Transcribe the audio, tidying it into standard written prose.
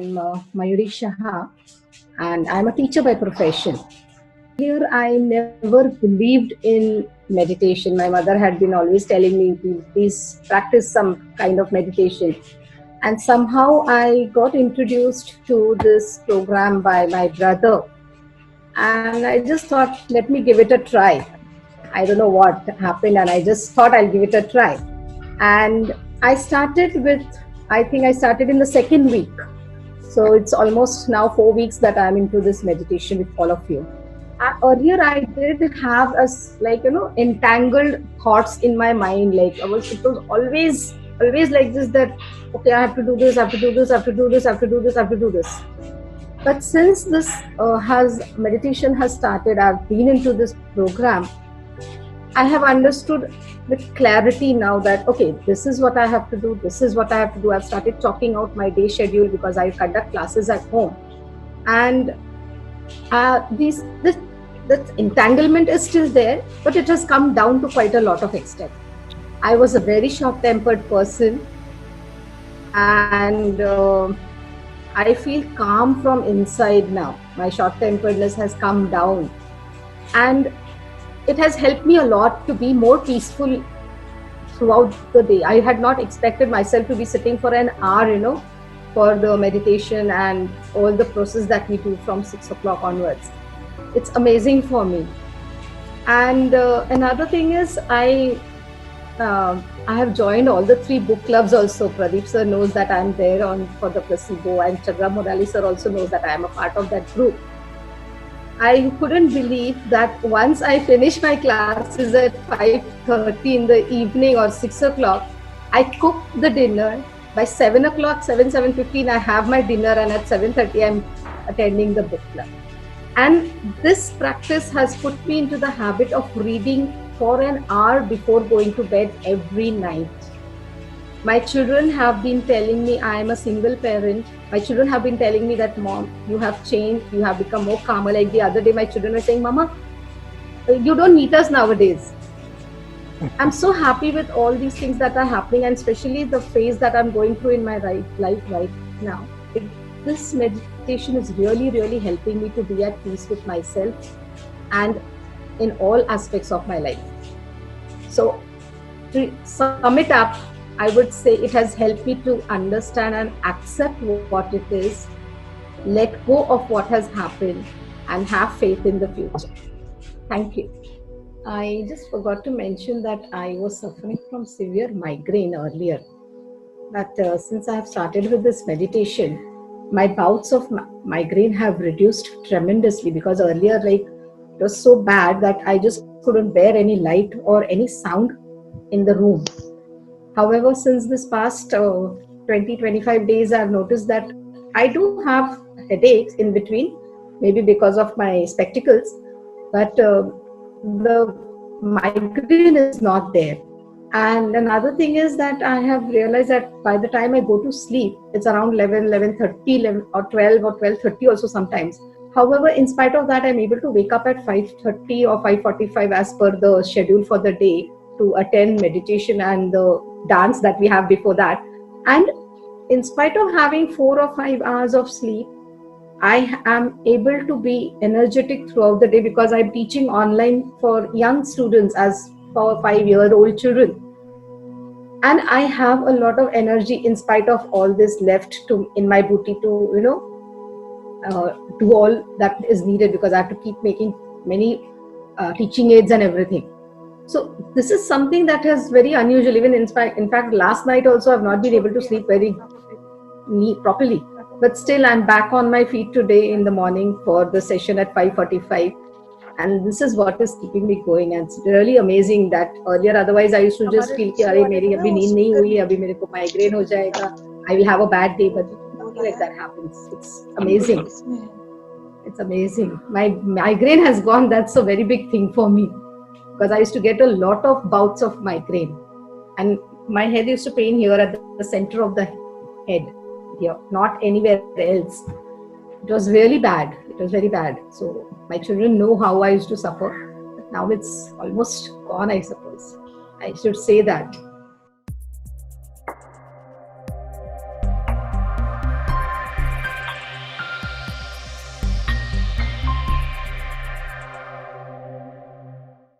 I'm Mayuri Shah, and I'm a teacher by profession. Here, I never believed in meditation. My mother had been always telling me to please practice some kind of meditation. And somehow I got introduced to this program by my brother. And I just thought, let me give it a try. I don't know what happened, and I just thought I'll give it a try. And I started with, I think I started in the second week. So it's almost now 4 weeks that I'm into this meditation with all of you. Earlier, I did have entangled thoughts in my mind. It was always like this that, okay, I have to do this, I have to do this, I have to do this, I have to do this, I have to do this. But since this meditation has started, I've been into this program, I have understood with clarity now that, okay, this is what I have to do, this is what I have to do. I've started chalking out my day schedule because I conduct classes at home. And this entanglement is still there, but it has come down to quite a lot of extent. I was a very short-tempered person, and I feel calm from inside now. My short-temperedness has come down, and it has helped me a lot to be more peaceful throughout the day. I had not expected myself to be sitting for an hour, for the meditation and all the process that we do from 6 o'clock onwards. It's amazing for me. And another thing is, I have joined all the 3 book clubs also. Pradeep sir knows that I'm there for the placebo, and Chagra Murali sir also knows that I am a part of that group. I couldn't believe that once I finish my classes at 5:30 in the evening or 6 o'clock, I cook the dinner. By 7 o'clock, 7:15, I have my dinner, and at 7:30, I'm attending the book club. And this practice has put me into the habit of reading for an hour before going to bed every night. My children have been telling me, I am a single parent. My children have been telling me that, Mom, you have changed, you have become more calmer. Like the other day, my children were saying, Mama, you don't meet us nowadays. I'm so happy with all these things that are happening, and especially the phase that I'm going through in my life right now. This meditation is really, really helping me to be at peace with myself and in all aspects of my life. So to sum it up, I would say it has helped me to understand and accept what it is, let go of what has happened, and have faith in the future. Thank you. I just forgot to mention that I was suffering from severe migraine earlier. But since I have started with this meditation, my bouts of migraine have reduced tremendously, because earlier, it was so bad that I just couldn't bear any light or any sound in the room. However, since this past 20-25 days, I've noticed that I do have headaches in between, maybe because of my spectacles, but the migraine is not there. And another thing is that I have realized that by the time I go to sleep, it's around 11:30 or 12 or 12:30 also sometimes. However, in spite of that, I'm able to wake up at 5:30 or 5:45 as per the schedule for the day to attend meditation and the dance that we have before that. And in spite of having 4 or 5 hours of sleep, I am able to be energetic throughout the day, because I'm teaching online for young students as for 5-year-old children. And I have a lot of energy in spite of all this left in my booty to, do all that is needed, because I have to keep making many teaching aids and everything. So this is something that is very unusual. Even in fact, last night also I've not been able to sleep very properly. But still, I'm back on my feet today in the morning for the session at 5:45. And this is what is keeping me going. And it's really amazing that earlier, otherwise, I used to just feel that meri abhi neend nahi hui, abhi mere ko migraine ho jayega, I will have a bad day. But nothing like that happens. It's amazing. It's amazing. My migraine has gone. That's a very big thing for me, because I used to get a lot of bouts of migraine. And my head used to pain here at the center of the head. Here, not anywhere else. It was really bad. It was very bad. So my children know how I used to suffer. But now it's almost gone, I suppose. I should say that.